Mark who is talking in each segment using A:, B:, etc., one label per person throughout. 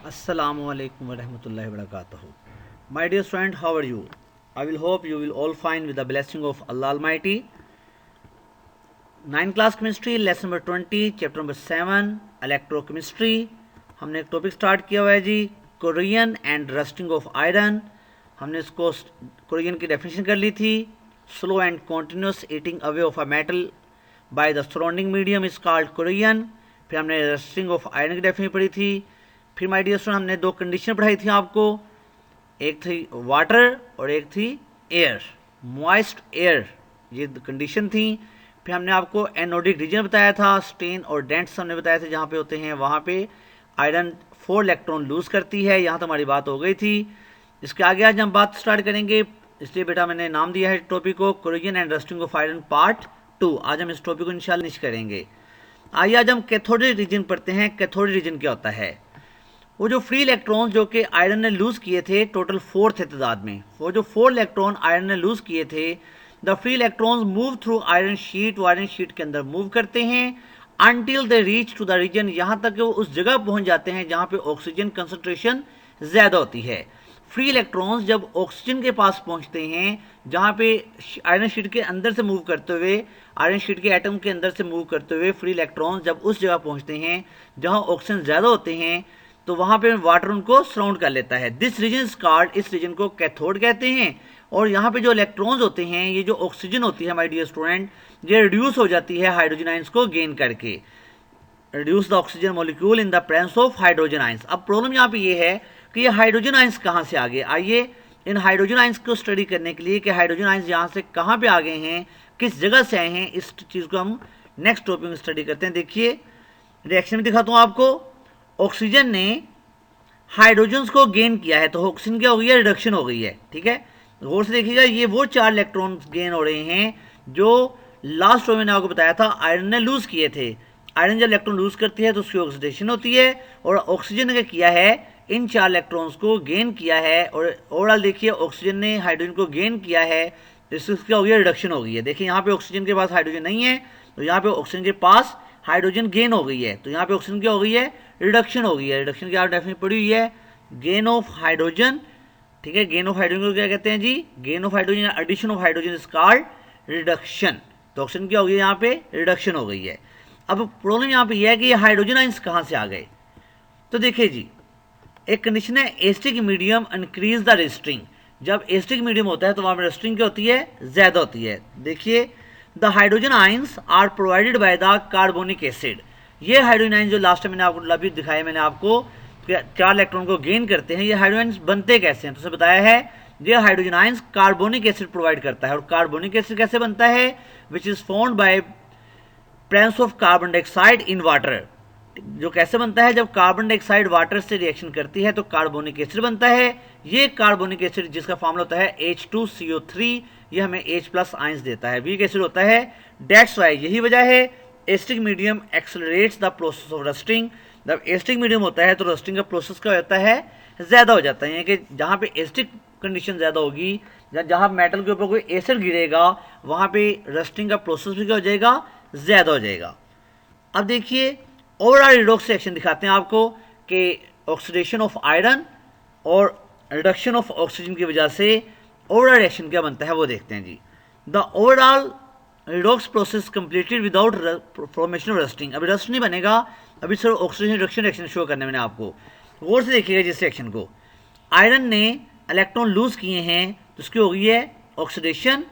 A: Assalamu alaikum warahmatullahi wabarakatuh. My dear friend, how are you? I will hope you will all fine with the blessing of Allah Almighty. 9th class chemistry lesson number 20 chapter number 7 electrochemistry. हमने एक topic start किया हुआ है जी, corrosion and rusting of iron. हमने इसको corrosion की definition कर ली थी. Slow and continuous eating away of a metal by the surrounding medium is called corrosion. फिर हमने रस्टिंग ऑफ आयरन की डेफिनेशन पढ़ी थी. फिर माय डियर स्टूडेंट हमने दो कंडीशन पढ़ाई थी आपको, एक थी वाटर और एक थी एयर, मॉइस्ट एयर, ये कंडीशन थी. फिर हमने आपको एनोडिक रीजन बताया था, स्टेन और डेंट्स हमने बताया था जहाँ पे होते हैं वहाँ पे आयरन 4 इलेक्ट्रॉन लूज करती है. यहाँ तो हमारी बात हो गई थी. इसके आगे आज हम बात स्टार्ट करेंगे, इसलिए बेटा मैंने नाम दिया है टॉपिक को Korean and rusting of iron part 2. आज हम इस टॉपिक को इंशाल्लाह फिनिश करेंगे. आइए आज हम कैथोडिक रीजन पढ़ते हैं. कैथोडिक रीजन क्या होता है? वो जो फ्री इलेक्ट्रॉन्स जो कि आयरन ने लूज़ किए थे, टोटल 4 थे तादाद में, वो जो 4 इलेक्ट्रॉन आयरन ने लूज़ किए थे, the free electrons move through iron sheet, वो आयरन शीट के अंदर मूव करते हैं until they reach to the region, यहाँ तक कि वो उस जगह पहुँच जाते हैं जहाँ पे ऑक्सीजन कंसनट्रेशन ज़्यादा होती है. फ्री इलेक्ट्रॉन्स जब ऑक्सीजन के पास पहुँचते हैं, जहाँ पे आयरन शीट के अंदर से मूव करते हुए, आयरन शीट के एटम के अंदर से मूव करते हुए फ्री इलेक्ट्रॉन्स जब उस जगह पहुँचते हैं जहाँ ऑक्सीजन ज़्यादा होते हैं, तो वहाँ पे वाटर उनको सराउंड कर लेता है. दिस रीजन इज कॉल्ड, इस रीजन को कैथोड कहते हैं. और यहाँ पे जो इलेक्ट्रॉन्स होते हैं, ये जो ऑक्सीजन होती है माय डियर स्टूडेंट, ये रिड्यूस हो जाती है हाइड्रोजन आयंस को गेन करके. Reduce the oxygen molecule in the presence of hydrogen ions. अब प्रॉब्लम यहाँ पे ये है कि ये हाइड्रोजन आयंस कहाँ से आ गए. आइए इन हाइड्रोजन आयंस को स्टडी करने के लिए कि हाइड्रोजन आयंस यहाँ से कहाँ पे आ गए हैं, किस जगह से आए हैं, इस चीज़ को हम नेक्स्ट टॉपिक में स्टडी करते हैं. देखिए रिएक्शन में दिखाता हूँ आपको. ऑक्सीजन ने हाइड्रोजन को गेन किया है, तो ऑक्सीजन क्या हो गई है, रिडक्शन हो गई है. ठीक है, गौर से देखिएगा, ये वो 4 इलेक्ट्रॉन गेन हो रहे हैं जो लास्ट में मैंने आपको बताया था आयरन ने लूज किए थे. आयरन जब इलेक्ट्रॉन लूज करती है तो उसकी ऑक्सीडेशन होती है, और ऑक्सीजन ने किया है इन 4 इलेक्ट्रॉन्स को गेन किया है. और ओवरऑल देखिए ऑक्सीजन ने हाइड्रोजन को गेन किया है, तो इससे क्या हो गया, रिडक्शन हो गई है. देखिए यहाँ पे ऑक्सीजन के पास हाइड्रोजन नहीं है, तो यहाँ पे ऑक्सीजन के पास हाइड्रोजन गेन हो गई है, तो यहाँ पे ऑक्सीजन क्या हो गई है, रिडक्शन हो गई है. रिडक्शन की आप डेफिनेशन पढ़ी हुई है, गेन ऑफ हाइड्रोजन. ठीक है, गेन ऑफ हाइड्रोजन को क्या कहते हैं जी, gain of hydrogen, addition of hydrogen is called reduction. तो ऑक्सीजन क्या हो गई, यहाँ पे रिडक्शन हो गई है. अब प्रॉब्लम यहाँ पे यह है कि ये हाइड्रोजन आयंस कहाँ से आ गए. तो देखिए जी, एक कंडीशन है acidic medium increase the resting. जब एसिडिक मीडियम होता है तो वहाँ पर रेस्टिंग क्या होती है, ज़्यादा होती है. देखिए the hydrogen ions are provided by the carbonic acid. ये हाइड्रोजन आयंस जो लास्ट में मैंने आपको अभी दिखाया, मैंने आपको 4 इलेक्ट्रॉन को गेन करते हैं, ये हाइड्रोजन आयंस बनते कैसे हैं, तो उसे बताया है ये hydrogen ions carbonic acid provide करता है. और कार्बोनिक एसिड कैसे बनता है, which is found by presence of carbon dioxide in water. जो कैसे बनता है, जब कार्बन डाइऑक्साइड वाटर से रिएक्शन करती है तो कार्बोनिक एसिड बनता है. ये कार्बोनिक एसिड जिसका फॉर्मूला होता है H2CO3, ये हमें H+ आयंस देता है, वीक एसिड होता है. डेट्स वाई, यही वजह है acidic medium accelerates the process of rusting. जब एसिडिक मीडियम होता है तो रस्टिंग का प्रोसेस क्या होता है, ज़्यादा हो जाता है. कि जहाँ पे एसिडिक कंडीशन ज़्यादा होगी, जहाँ मेटल के ऊपर कोई एसिड गिरेगा, वहाँ पे रस्टिंग का प्रोसेस भी क्या हो जाएगा, ज़्यादा हो जाएगा. अब देखिए ओवरऑल रिडॉक्स रिएक्शन दिखाते हैं आपको कि ऑक्सीडेशन ऑफ आयरन और रिडक्शन ऑफ ऑक्सीजन की वजह से ओवरऑल रिएक्शन क्या बनता है वो देखते हैं जी. The overall redox process completed without formation of rusting. अभी रस्ट नहीं बनेगा, अभी सिर्फ ऑक्सीजन रिडक्शन रिएक्शन शो करने मैंने आपको. गौर से देखिएगा जिस रिएक्शन को, आयरन ने इलेक्ट्रॉन लूज किए हैं तो उसकी हो गई है ऑक्सीडेशन,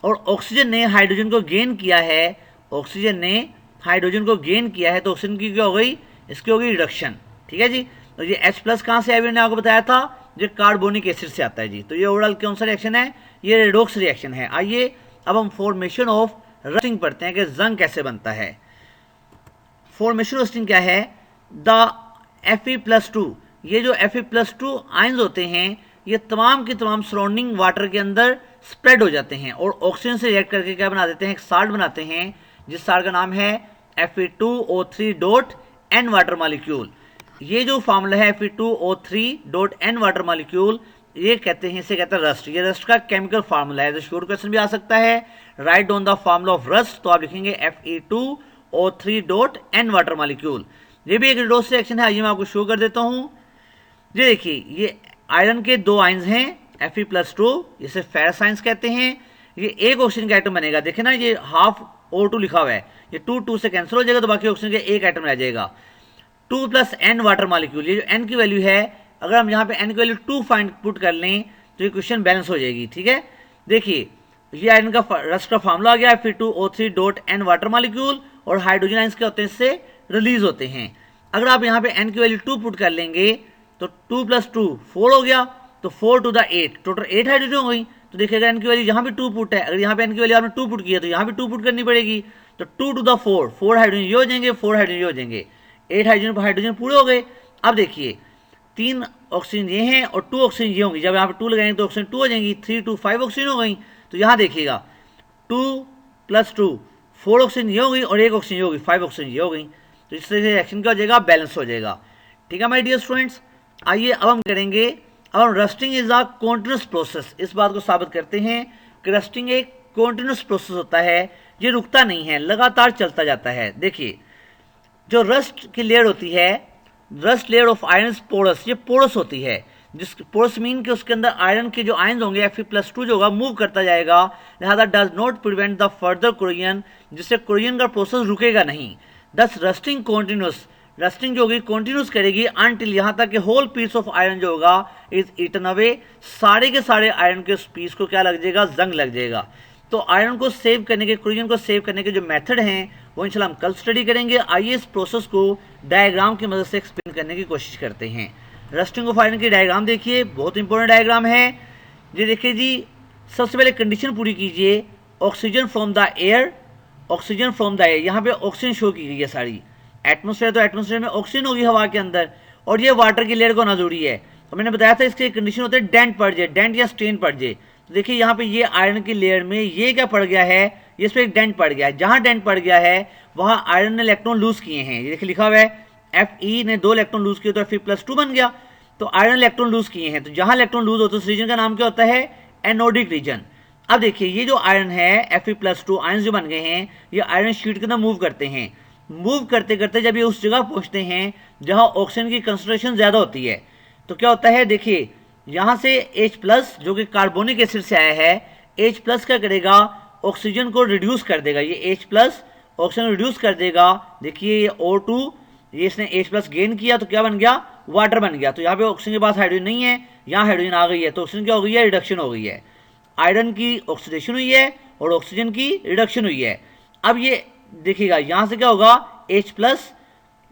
A: और ऑक्सीजन ने हाइड्रोजन को गेन किया है, ऑक्सीजन ने हाइड्रोजन को गेन किया है, तो ऑक्सीजन की क्या हो गई, इसकी हो गई रिडक्शन. ठीक है जी, तो ये H+ कहाँ से आया, मैंने आपको बताया था ये कार्बोनिक एसिड से आता है जी. तो ये ओवरऑल कौन सा रिएक्शन है, ये रिडॉक्स रिएक्शन है. आइए अब हम फॉर्मेशन ऑफ रस्टिंग पढ़ते हैं कि जंग कैसे बनता है. फॉर्मेशन रस्टिंग क्या है, द Fe+2, ये जो Fe+2 आयंस होते हैं ये तमाम के तमाम सराउंडिंग वाटर के अंदर स्प्रेड हो जाते हैं और ऑक्सीजन से रिएक्ट करके क्या बना देते हैं, एक साल्ट बनाते हैं, जिस साल्ट का नाम है Fe2O3.N वाटर मॉलिक्यूल. ये जो फार्मूला है Fe2O3.N वाटर मॉलिक्यूल, ये कहते हैं, इसे कहते हैं रस्ट. ये रस्ट का केमिकल फार्मूला है. श्योर क्वेश्चन भी आ सकता है, write down the formula of rust, तो आप लिखेंगे Fe2O3.N वाटर मॉलिक्यूल. ये भी एक रिडॉक्स रिएक्शन है. आइए मैं आपको शो कर देता हूँ. ये देखिए ये आयरन के दो आयंस हैं Fe+2, इसे फेरस आयंस कहते हैं। ये एक ऑक्सीजन का एटम बनेगा, देखे ना ये हाफ O2 लिखा हुआ है, ये 2 से कैंसिल हो जाएगा तो बाकी ऑक्सीजन का एक एटम रह जाएगा। 2 + N वाटर मॉलिक्यूल, ये जो N की वैल्यू है अगर हम यहाँ पे N की वैल्यू 2 फाइंड पुट कर लें तो ये क्वेश्चन बैलेंस हो जाएगी। ठीक है, देखिए ये आयरन का रस्ट का फार्मूला आ गया Fe2O3.N वाटर मॉलिक्यूल, और हाइड्रोजन आयंस क्या होते हैं इससे रिलीज होते हैं। अगर आप यहाँ पे N की वैल्यू 2 पुट कर लेंगे तो 2 + 2 4 हो गया, तो 4 to the 8 टोटल 8 हाइड्रोजन हो गई। तो देखिएगा N की वैल्यू यहाँ भी 2 पुट है, अगर यहाँ पे N की वैल्यू आपने 2 पुट किया तो यहाँ भी 2 पुट करनी पड़ेगी, तो 2 to the 4 4 हाइड्रोजन ये हो जाएंगे, 4 हाइड्रोजन ये हो जाएंगे, 8 हाइड्रोजन पूरे हो गए। अब देखिए 3 ऑक्सीजन ये हैं और 2 ऑक्सीजन ये होंगी, जब यहाँ पे 2 लगाएंगे तो ऑक्सीजन 2 हो जाएंगी, 3 to 5 ऑक्सीजन हो गई। तो यहाँ देखिएगा 2 + 2 4 ऑक्सीजन ये हो गई और 1 ऑक्सीजन ये हो गई, 5 ऑक्सीजन ये हो गई। तो इस तरह से रिएक्शन क्या हो जाएगा, बैलेंस हो जाएगा। ठीक है माय डियर स्टूडेंट्स, आइए अब हम करेंगे, अब हम rusting is a continuous process, इस बात को साबित करते हैं कि रस्टिंग एक कॉन्टिन्यूस प्रोसेस होता है, ये रुकता नहीं है, लगातार चलता जाता है। देखिए जो रस्ट की लेयर होती है, rust layer of iron porous, ये पोरस होती है, जिस पोरस मीन कि उसके अंदर आयरन के जो आयंस होंगे Fe+2 जो होगा मूव करता जाएगा, लिहाजा does not prevent the further corrosion, जिससे कोरिजन का प्रोसेस रुकेगा नहीं। दस रस्टिंग कॉन्टिन्यूस, रस्टिंग जो होगी कॉन्टिन्यूस करेगी अनटिल यहाँ तक कि होल पीस ऑफ आयरन जो होगा इज ईटन अवे, सारे के सारे आयरन के पीस को क्या लग जाएगा, जंग लग जाएगा। तो आयरन को सेव करने के, कोरिजन को सेव करने के जो मेथड हैं वो इंशाल्लाह हम कल स्टडी करेंगे। आइए इस प्रोसेस को डायग्राम की मदद से एक्सप्लेन करने की कोशिश करते हैं। रस्टिंग ऑफ आयरन की डायग्राम देखिए, बहुत इंपॉर्टेंट डायग्राम है। ये देखिए जी, सबसे पहले कंडीशन पूरी कीजिए, oxygen from the air, oxygen from the air, यहाँ पे ऑक्सीजन शो की गई है सारी, एटमोसफेयर तो एटमोसफेयर में ऑक्सीजन होगी हवा के अंदर, और ये वाटर की लेयर को होना जरूरी है। तो मैंने बताया था इसके कंडीशन होते हैं डेंट पड़ जाए, डेंट या स्टेन पड़ जाए। तो देखिए यहाँ पे ये आयरन की लेयर में ये क्या पड़ गया है, ये इस पर एक डेंट पड़ गया है, जहाँ डेंट पड़ गया है वहाँ आयरन ने इलेक्ट्रॉन लूज किए हैं, ये देखिए लिखा हुआ है Fe ने 2 इलेक्ट्रॉन लूज किए तो Fe+2 बन गया, तो आयरन इलेक्ट्रॉन लूज किए हैं, तो जहाँ इलेक्ट्रॉन लूज होते हैं उस रीजन का नाम क्या होता है, एनोडिक रीजन। अब देखिए ये जो आयरन है Fe+2 आयरन जो बन गए हैं, ये आयरन शीट के अंदर मूव करते हैं, मूव करते करते जब ये उस जगह पहुंचते हैं जहां ऑक्सीजन की कंसंट्रेशन ज्यादा होती है, तो क्या होता है, देखिए यहां से H+ जो कि कार्बोनिक एसिड से आया है, H+ क्या करेगा, ऑक्सीजन को रिड्यूस कर देगा, ये H+ ऑक्सीजन रिड्यूस कर देगा। देखिए ये O2, ये इसने H+ गेन किया तो क्या बन गया, वाटर बन गया। तो यहाँ पे ऑक्सीजन के पास हाइड्रोजन नहीं है, यहाँ हाइड्रोजन आ गई है, तो ऑक्सीजन क्या हो गई है, रिडक्शन हो गई है, आयरन की ऑक्सीडेशन हुई है और ऑक्सीजन की रिडक्शन हुई है। अब ये देखिएगा यहाँ से क्या होगा, H+,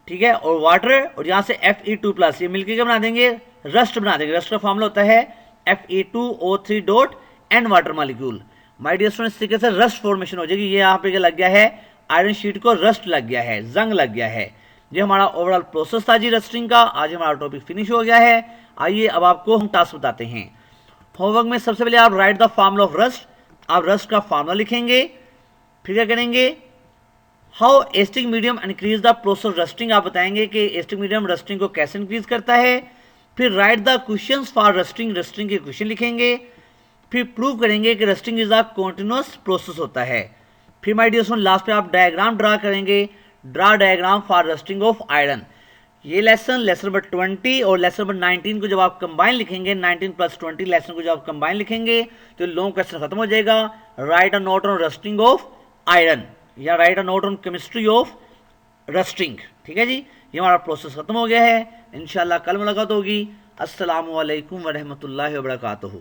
A: ठीक है, और वाटर, और यहाँ से Fe2+, ये मिलकर क्या बना देंगे, रस्ट बना देंगे। रस्ट का फॉर्मूला होता है Fe2O3.N water molecule. My dear students, इस तरीके से रस्ट फॉर्मेशन हो जाएगी। ये यहाँ पे क्या लग गया है, आयरन शीट को रस्ट लग गया है, जंग लग गया है। ये हमारा ओवरऑल प्रोसेस था जी रस्टिंग का। आज हमारा टॉपिक फिनिश हो गया है। आइए अब आपको हम टास्क बताते हैं। होमवर्क में सबसे पहले आप right the formula of rust, आप रस्ट का फॉर्मूला लिखेंगे, फिर क्या करेंगे, how acetic medium increase the process rusting, आप बताएंगे कि एसिटिक मीडियम रस्टिंग को कैसे इंक्रीज करता है। फिर right the questions for rusting, rusting के क्वेश्चन लिखेंगे। फिर प्रूव करेंगे कि rusting is a continuous process होता है। फिर माय डियर स्टूडेंट लास्ट पे आप डायग्राम ड्रा करेंगे, draw diagram for rusting of iron. ये लेसन नंबर 20 और लेसन नंबर 19 को जब आप कंबाइन लिखेंगे, 19 + 20 लेसन को जब आप कंबाइन लिखेंगे तो लॉन्ग क्वेश्चन खत्म हो जाएगा। Write a note on rusting of iron या write a note on chemistry of rusting. ठीक है जी, ये हमारा प्रोसेस खत्म हो गया है। इंशाल्लाह कल मुलाकात होगी। अस्सलामु अलैकुम व रहमतुल्लाहि व बरकातुहू।